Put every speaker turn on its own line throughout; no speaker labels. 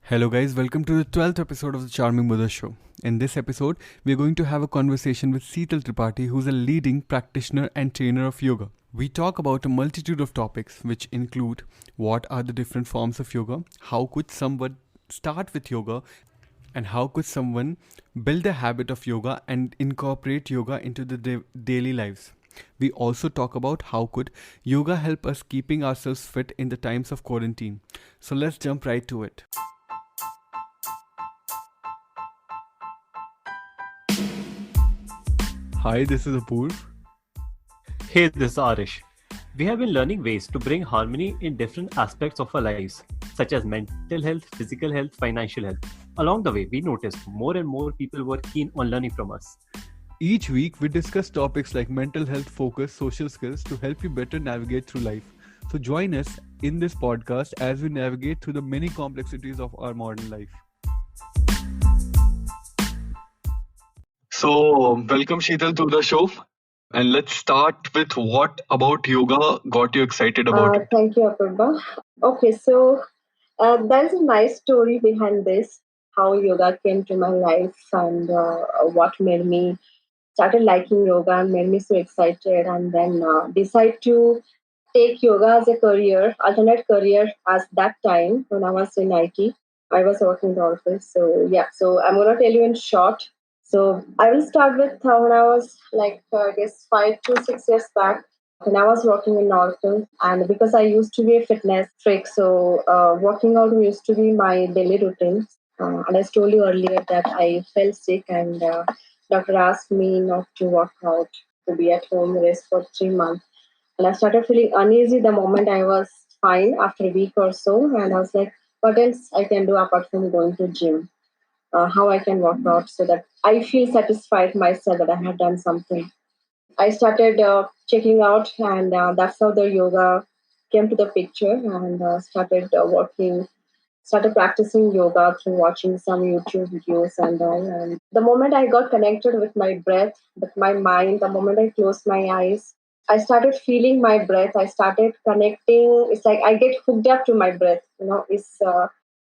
Hello, guys, welcome to the 12th episode of the Charming Mother Show. In this episode, we are going to have a conversation with Sital Tripathy, who's a leading practitioner and trainer of yoga. We talk about a multitude of topics, which include what are the different forms of yoga, how could someone start with yoga, and how could someone build a habit of yoga and incorporate yoga into the daily lives. We also talk about how could yoga help us keeping ourselves fit in the times of quarantine. So let's jump right to it. Hi, this is Apoorv.
Hey, this is Arish. We have been learning ways to bring harmony in different aspects of our lives, such as mental health, physical health, financial health. Along the way, we noticed more and more people were keen on learning from us.
Each week, we discuss topics like mental health, focus, social skills to help you better navigate through life. So, join us in this podcast as we navigate through the many complexities of our modern life.
So, welcome Sheetal to the show. And let's start with what about yoga got you excited about it?
Thank you, Apurva. Okay, so there's a nice story behind this, how yoga came to my life and what made me started liking yoga and made me so excited and then decide to take yoga as a career, alternate career as that time when I was in IT. I was working in the office. So yeah, so I'm gonna tell you in short. So I will start with when I was like I guess 5 to 6 years back when I was working in Oracle, and because I used to be a fitness freak, so working out used to be my daily routine. And I told you earlier that I fell sick, and doctor asked me not to work out, to be at home, rest for 3 months. And I started feeling uneasy the moment I was fine after a week or so. And I was like, what else I can do apart from going to gym? How I can work out so that I feel satisfied myself that I have done something. I started checking out, and that's how the yoga came to the picture, and started started practicing yoga through watching some YouTube videos and all. And the moment I got connected with my breath, with my mind, the moment I closed my eyes, I started feeling my breath. I started connecting. It's like I get hooked up to my breath. It's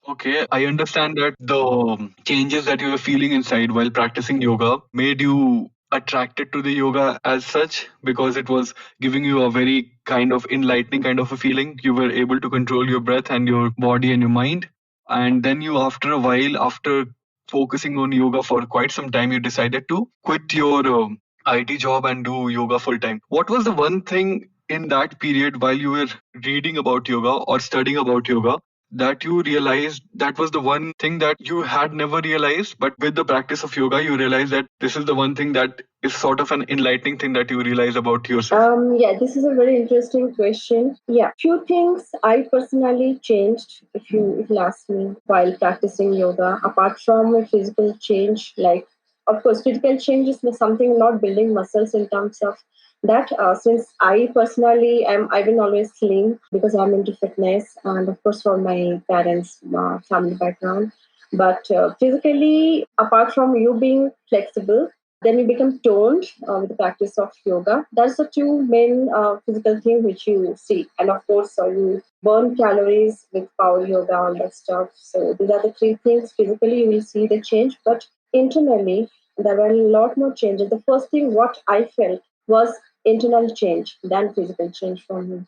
Okay, I understand that the changes that you were feeling inside while practicing yoga made you attracted to the yoga as such because it was giving you a very kind of enlightening kind of a feeling. You were able to control your breath and your body and your mind. And then you, after a while, after focusing on yoga for quite some time, you decided to quit your IT job and do yoga full time. What was the one thing in that period while you were reading about yoga or studying about yoga that you realized that was the one thing that you had never realized, but with the practice of yoga, you realize that this is the one thing that is sort of an enlightening thing that you realize about yourself?
Yeah, this is a very interesting question. Yeah, few things I personally changed, if you ask me, while practicing yoga, apart from a physical change, like of course, physical change is something not building muscles in terms of that. Since I personally am, I've been always slim because I'm into fitness, and of course, from my parents' family background. But physically, apart from you being flexible, then you become toned with the practice of yoga. That's the two main physical thing which you see. And of course, you burn calories with power yoga, all that stuff. So these are the three things. Physically, you will see the change, but internally, there were a lot more changes. The first thing what I felt was internal change than physical change for me.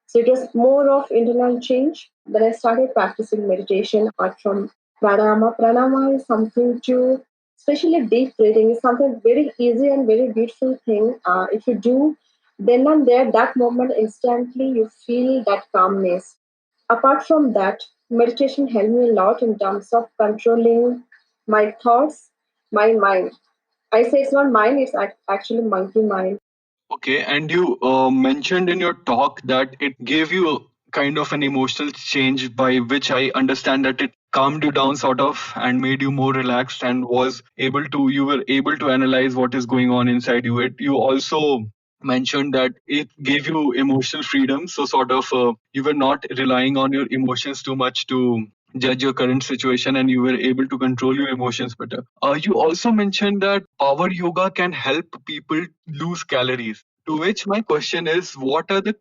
So it was more of internal change. Then I started practicing meditation apart from pranayama. Pranayama is something to, especially deep breathing, is something very easy and very beautiful thing. If you do, then and there, that moment instantly you feel that calmness. Apart from that, meditation helped me a lot in terms of controlling my thoughts, my mind. I say it's not mind, it's actually monkey mind.
Okay, and you mentioned in your talk that it gave you kind of an emotional change by which I understand that it calmed you down sort of and made you more relaxed and was able to you were able to analyze what is going on inside you. It you also mentioned that it gave you emotional freedom, so sort of you were not relying on your emotions too much to judge your current situation and you were able to control your emotions better. You also mentioned that power yoga can help people lose calories. To which my question is, what are the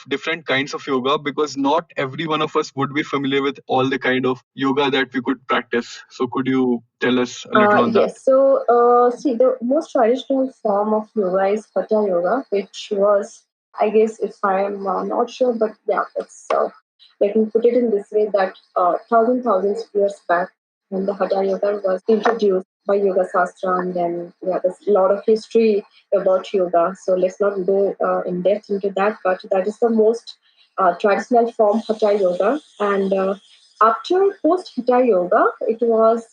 different kinds of yoga? Because not every one of us would be familiar with all the kind of yoga that we could practice. So could you tell us a little on that?
Yes. So, see, the most traditional form of yoga is Hatha Yoga, which was, I guess, if I'm not sure, but yeah, it's let me put it in this way that thousands of years back, when the Hatha Yoga was introduced by Yoga Sastra, and then yeah, there's a lot of history about yoga. So let's not go in depth into that, but that is the most traditional form, Hatha Yoga, and after post Hatha Yoga, it was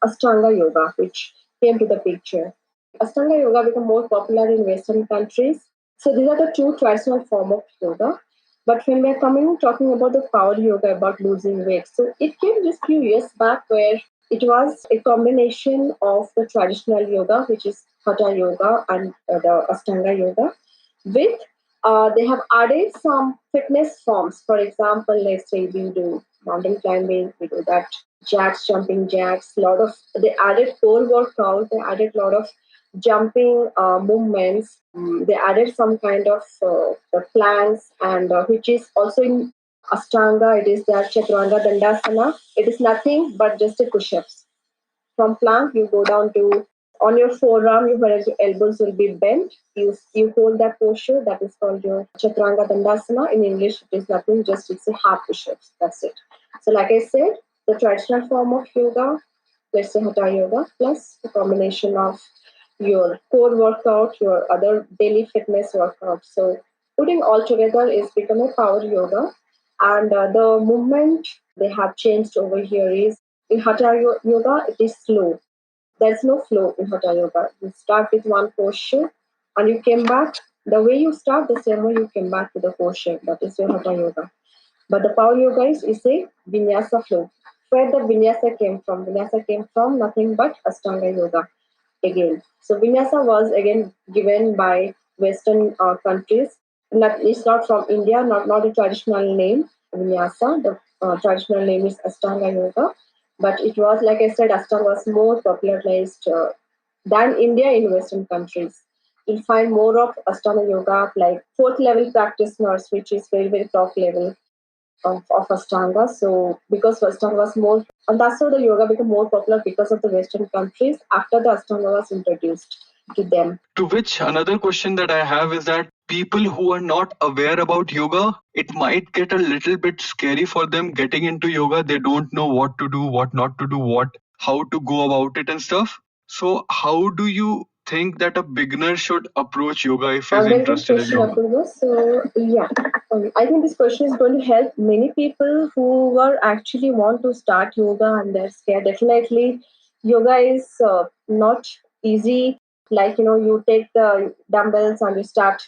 Ashtanga Yoga, which came to the picture. Ashtanga Yoga became more popular in Western countries. So these are the two traditional form of yoga. But when we're coming talking about the power yoga, about losing weight, so it came just few years back where it was a combination of the traditional yoga, which is Hatha Yoga and the Ashtanga Yoga, with they have added some fitness forms. For example, let's say we do mountain climbing, we do that jacks, jumping jacks, lot of they added core workout, they added a lot of jumping movements. They added some kind of the planks, and which is also in Ashtanga. It is that Chaturanga Dandasana. It is nothing but just a push-ups. From plank, you go down to on your forearm, whereas your elbows will be bent. You hold that posture. That is called your Chaturanga Dandasana. In English, it is nothing, just it's a half push-ups. That's it. So, like I said, the traditional form of yoga, let's say Hatha Yoga, plus the combination of your core workout, your other daily fitness workout. So, putting all together is become a power yoga. And the movement they have changed over here is in Yoga, it is slow. There's no flow in Hatha Yoga. You start with one posture and you came back. The way you start, the same way you came back to the posture. That is your Hatha Yoga. But the Power Yoga is a vinyasa flow. Where the vinyasa came from? Vinyasa came from nothing but Ashtanga Yoga again. So vinyasa was again given by Western countries. It's not from India, not a traditional name, vinyasa. The traditional name is Ashtanga Yoga. But it was, like I said, Ashtanga was more popularized than India in Western countries. You'll find more of Ashtanga Yoga, like fourth level practitioners, which is very top level of Ashtanga. So because Ashtanga was more, and that's how the yoga became more popular because of the Western countries after the Ashtanga was introduced to them.
To which another question that I have is that people who are not aware about yoga, it might get a little bit scary for them getting into yoga. They don't know what to do, what not to do, how to go about it and stuff. So how do you think that a beginner should approach yoga if he's
Very good
interested in
question,
yoga?
Apurva. So, yeah, I think this question is going to help many people who are actually want to start yoga and they're scared. Definitely, yoga is not easy. Like, you take the dumbbells and you start,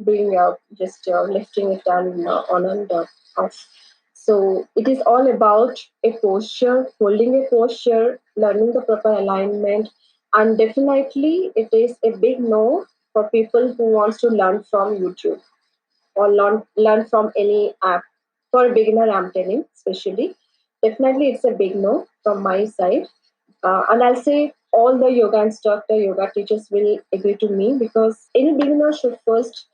doing just lifting it and on and off. So, it is all about a posture, holding a posture, learning the proper alignment, and definitely it is a big no for people who wants to learn from YouTube or learn from any app. For a beginner, I'm telling, especially, definitely it's a big no from my side. And I'll say all the yoga instructor, yoga teachers will agree to me because any beginner should first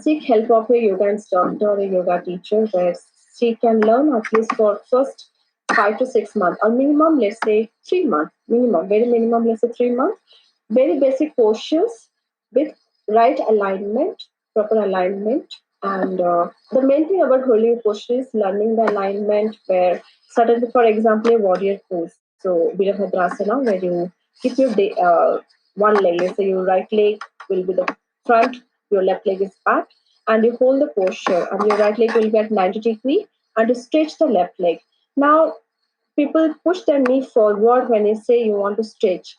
seek help of a yoga instructor or a yoga teacher where she can learn at least for first 5 to 6 months or minimum, let's say 3 months, minimum, very minimum, let's say 3 months, very basic postures with right alignment, proper alignment. And the main thing about holding a posture is learning the alignment where suddenly, for example, a warrior pose. So, Virabhadrasana, where you keep your one leg, let's say your right leg will be the front, your left leg is back, and you hold the posture, and your right leg will be at 90 degrees, and you stretch the left leg. Now, people push their knee forward when you say you want to stretch.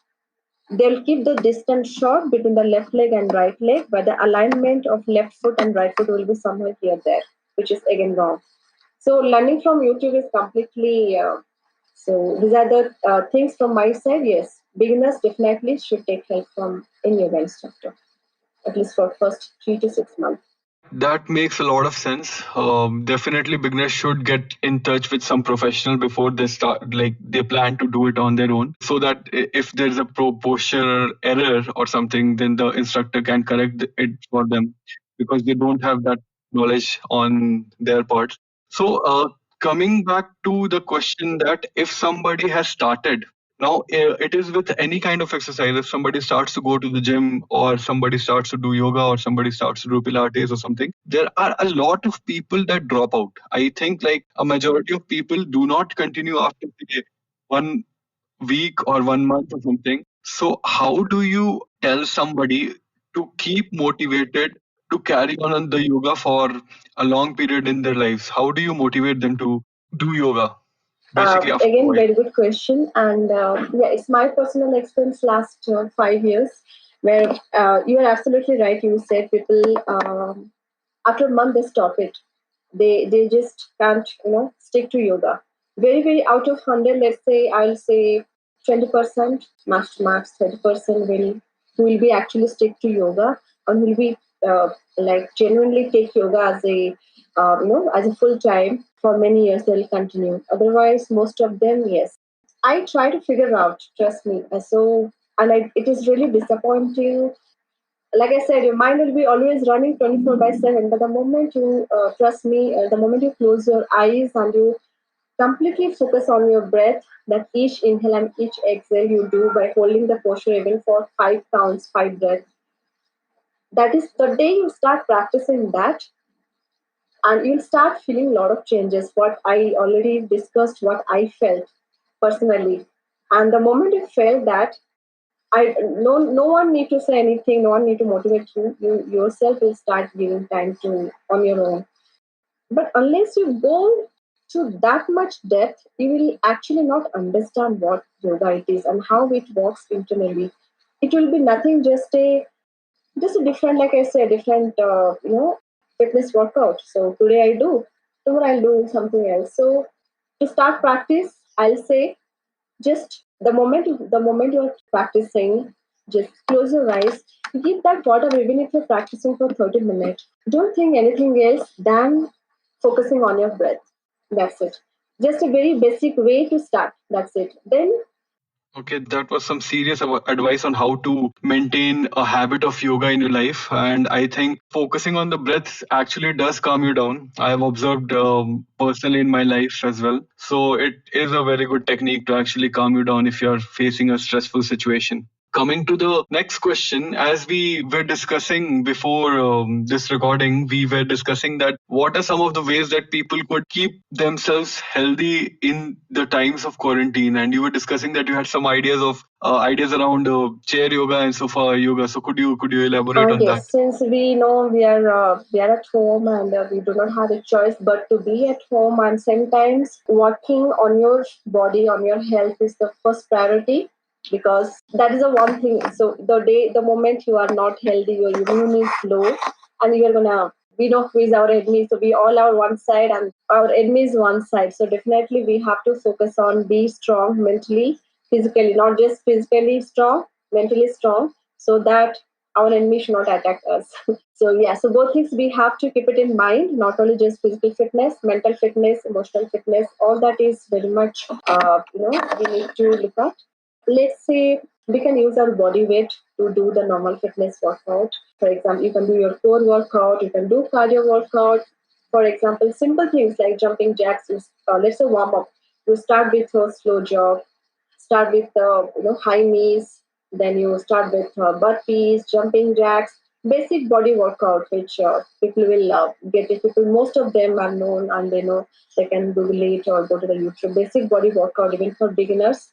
They'll keep the distance short between the left leg and right leg, but the alignment of left foot and right foot will be somewhere here there, which is again wrong. So learning from YouTube is completely. So these are the things from my side. Yes, beginners definitely should take help from any yoga instructor, at least for first 3 to 6 months.
That makes a lot of sense. Definitely, beginners should get in touch with some professional before they start, like they plan to do it on their own, so that if there's a posture error or something, then the instructor can correct it for them, because they don't have that knowledge on their part. So, coming back to the question that if somebody has started now, it is with any kind of exercise. If somebody starts to go to the gym, or somebody starts to do yoga, or somebody starts to do Pilates or something, there are a lot of people that drop out. I think like a majority of people do not continue after say, 1 week or 1 month or something. So, how do you tell somebody to keep motivated to carry on the yoga for a long period in their lives? How do you motivate them to do yoga basically after a
Again,
while?
very good question. And yeah, it's my personal experience last 5 years, where you are absolutely right. You said people after a month they stop it. They just can't stick to yoga. Very out of 100, let's say I'll say 20%, max 30% will be actually stick to yoga, and will be like genuinely take yoga as a as a full time for many years. They'll continue. Otherwise, most of them, yes. I try to figure out. Trust me. It is really disappointing. Like I said, your mind will be always running 24/7. But the moment you trust me, the moment you close your eyes and you completely focus on your breath, that each inhale and each exhale you do by holding the posture even for 5 counts, 5 breaths. That is the day you start practicing that, and you'll start feeling a lot of changes. What I already discussed, what I felt personally, and the moment you felt that, no one need to say anything, no one need to motivate you. You yourself will start giving time to on your own. But unless you go to that much depth, you will actually not understand what yoga it is and how it works internally. It will be nothing, just a different, like I said, different fitness workout. So today I do, tomorrow I'll do something else. So to start practice, I'll say just the moment you're practicing, just close your eyes, give that water even if you're practicing for 30 minutes. Don't think anything else than focusing on your breath. That's it. Just a very basic way to start. That's it. Then
Okay, that was some serious advice on how to maintain a habit of yoga in your life. And I think focusing on the breath actually does calm you down. I have observed personally in my life as well. So it is a very good technique to actually calm you down if you're facing a stressful situation. Coming to the next question, as we were discussing before this recording, we were discussing that what are some of the ways that people could keep themselves healthy in the times of quarantine. And you were discussing that you had some ideas around chair yoga and sofa yoga. So could you elaborate on that?
yes, since we know we are at home, and we do not have a choice but to be at home, and sometimes working on your body, on your health is the first priority, because that is the one thing. So the moment you are not healthy, your immune is low, and you are gonna, we know who is our enemy. So we all are one side, and our enemy is one side. So definitely we have to focus on be strong mentally, physically, not just physically strong, mentally strong, so that our enemy should not attack us. So yeah, so both things we have to keep it in mind. Not only just physical fitness, mental fitness, emotional fitness, all that is very much we need to look at. Let's say we can use our body weight to do the normal fitness workout. For example, you can do your core workout, you can do cardio workout. For example, simple things like jumping jacks is, let's say warm up. You start with a slow jog, start with high knees, then you start with burpees, jumping jacks, basic body workout, which people will get it. People, most of them are known, and they know they can Google it or go to the YouTube. Basic body workout, even for beginners.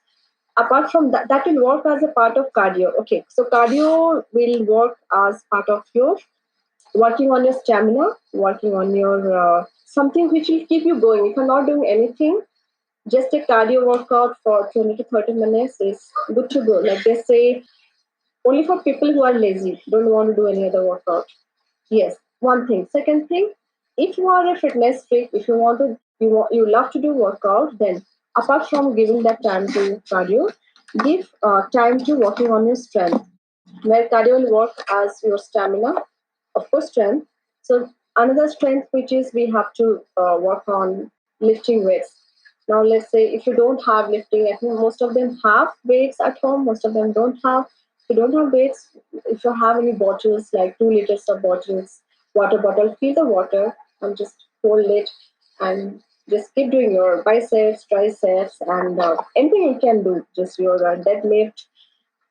Apart from that, that will work as a part of cardio. Okay, so cardio will work as part of your working on your stamina, working on your something which will keep you going. If you're not doing anything, just a cardio workout for 20 to 30 minutes is good to go. Like they say, only for people who are lazy, don't want to do any other workout. Yes, one thing. Second thing, if you are a fitness freak, if you want to, you love to do workout, then apart from giving that time to cardio, give time to working on your strength, where cardio will work as your stamina, of course, strength. So Another strength which is we have to work on lifting weights. Now let's say if you don't have lifting, I think most of them have weights at home, most of them don't have. If you don't have weights, if you have any bottles like 2 liters of bottles, water bottle, fill the water and just hold it and just keep doing your biceps, triceps, and anything you can do. Just your deadlift,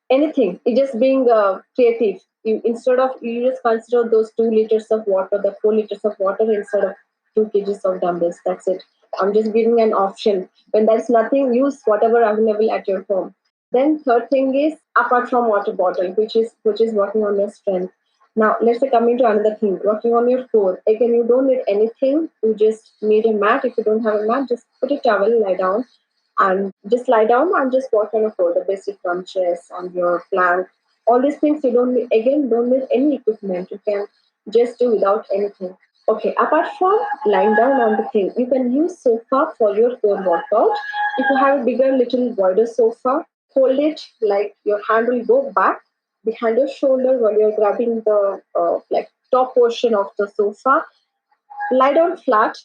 anything. It's just being creative. You, instead of you just consider those 2 liters of water, the 4 liters of water instead of 2 kgs of dumbbells. That's it. I'm just giving an option. When there's nothing, use whatever available at your home. Then third thing is apart from water bottle, which is working on your strength. Now let's say coming to another thing, working on your core. Again, you don't need anything. You just need a mat. If you don't have a mat, just put a towel, lie down, and just lie down and just work on your core, the basic crunches and your plank. All these things you don't need, again, don't need any equipment. You can just do without anything. Okay, apart from lying down on the thing, you can use sofa for your core workout. If you have a bigger, little wider sofa, hold it like your hand will go back behind your shoulder while you're grabbing the like top portion of the sofa. Lie down flat.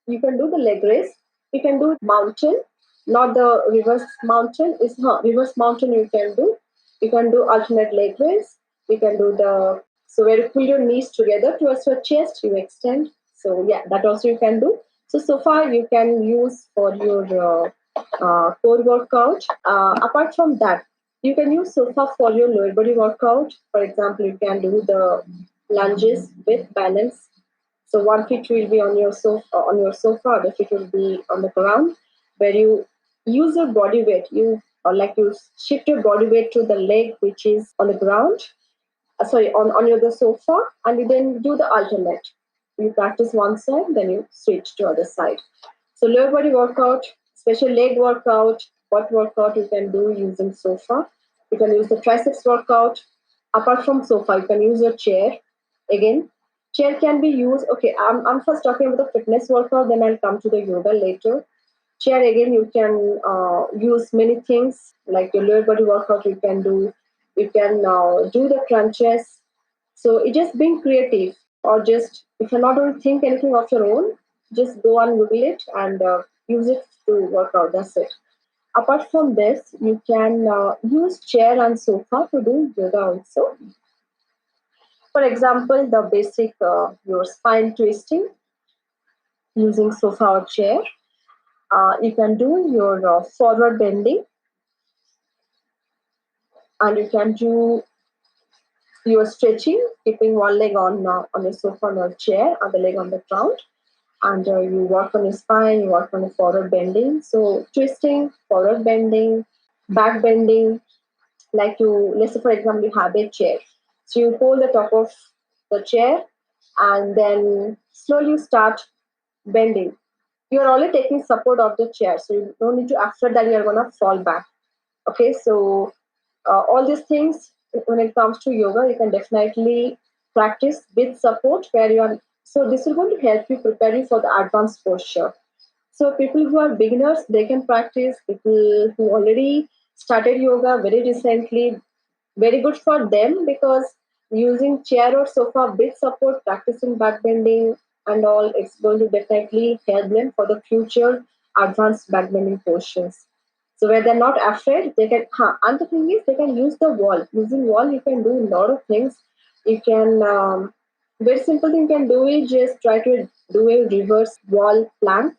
You can do the leg raise. You can do mountain, not the reverse mountain. It's not reverse mountain. You can do. You can do alternate leg raise. You can do the so where you pull your knees together towards your chest. You extend. So yeah, that also you can do. So far you can use for your core workout. Apart from that, you can use sofa for your lower body workout. For example, you can do the lunges with balance, so one feet will be on your sofa, other feet will be on the ground, where you use your body weight. You or like you shift your body weight to the leg which is on the ground. Sorry, on your the sofa, and you then do the alternate. You practice one side, then you switch to other side. So lower body workout, special leg workout, butt workout you can do using sofa. You can use the triceps workout. Apart from sofa, you can use your chair. Again, chair can be used. Okay, I'm first talking about the fitness workout, then I'll come to the yoga later. Chair again, you can use many things like your lower body workout. You can do the crunches. So it just being creative, or just if you're not going to think anything of your own, just go and Google it and use it to work out. That's it. Apart from this, you can use chair and sofa to do yoga also. For example, the basic your spine twisting using sofa or chair. You can do your forward bending, and you can do your stretching, keeping one leg on your sofa or chair, other leg on the ground, and you work on your spine, you work on your forward bending. So twisting, forward bending, back bending, like you, let's say for example, you have a chair. So you hold the top of the chair and then slowly start bending. You're only taking support of the chair, so you don't need to after that you're gonna fall back. Okay, so all these things when it comes to yoga, you can definitely practice with support where you are. So this is going to help you prepare you for the advanced posture. So people who are beginners, they can practice. People who already started yoga very recently, very good for them because using chair or sofa with support, practicing back bending and all, it's going to definitely help them for the future advanced back bending postures. So where they're not afraid, they can. And the thing is, they can use the wall. Using wall, you can do a lot of things. You can very simple thing you can do is just try to do a reverse wall plank,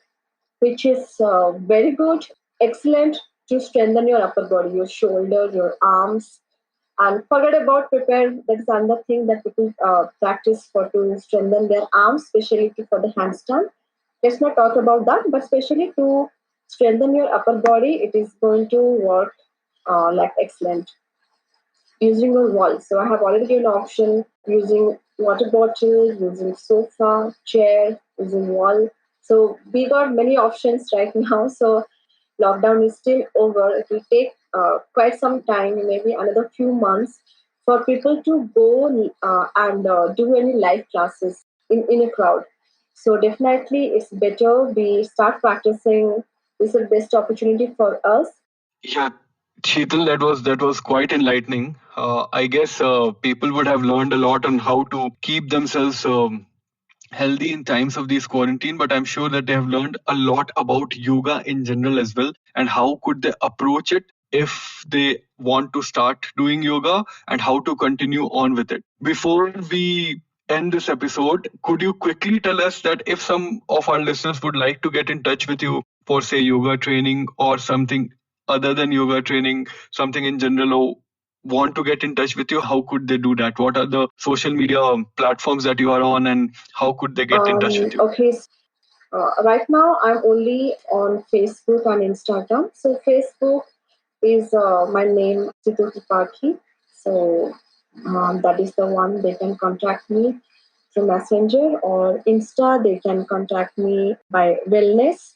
which is very good, excellent to strengthen your upper body, your shoulder, your arms, and forget about prepare. That is another thing that people practice for to strengthen their arms, especially for the handstand. Let's not talk about that, but especially to strengthen your upper body, it is going to work like excellent using a wall. So I have already given an option using water bottle, using sofa, chair, using wall. So we got many options right now. So lockdown is still over. It will take quite some time, maybe another few months, for people to go and do any live classes in a crowd. So definitely, it's better we start practicing. This is the best opportunity for us.
Yeah, Sheetal, that was quite enlightening. I guess people would have learned a lot on how to keep themselves healthy in times of these quarantine, but I'm sure that they have learned a lot about yoga in general as well, and how could they approach it if they want to start doing yoga, and how to continue on with it. Before we end this episode, could you quickly tell us that if some of our listeners would like to get in touch with you for, say, yoga training or something other than yoga training, something in general, or want to get in touch with you, how could they do that? What are the social media platforms that you are on, and how could they get in touch with you?
Okay, right now I'm only on Facebook and Instagram. So Facebook is my name, Sital Tripathy. So that is the one they can contact me through Messenger, or Insta they can contact me by wellness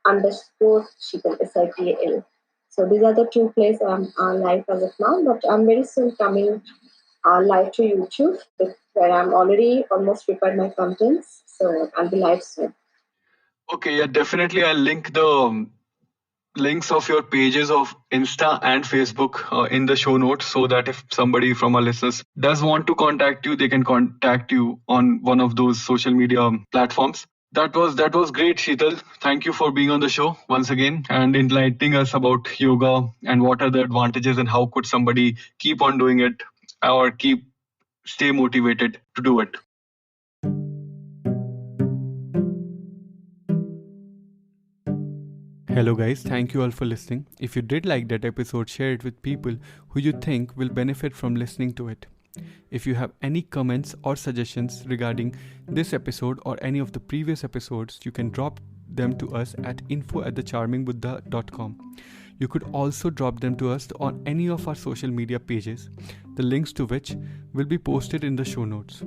underscore Shital SITAL. So these are the two places I'm live as of now, but I'm very soon coming live to YouTube, where I'm already almost prepared my contents. So I'll be live soon.
Okay, yeah, definitely. I'll link the links of your pages of Insta and Facebook in the show notes, so that if somebody from our listeners does want to contact you, they can contact you on one of those social media platforms. That was great, Sheetal. Thank you for being on the show once again and enlightening us about yoga and what are the advantages and how could somebody keep on doing it or stay motivated to do it.
Hello, guys. Thank you all for listening. If you did like that episode, share it with people who you think will benefit from listening to it. If you have any comments or suggestions regarding this episode or any of the previous episodes, you can drop them to us at info@thecharmingbuddha.com. You could also drop them to us on any of our social media pages, the links to which will be posted in the show notes.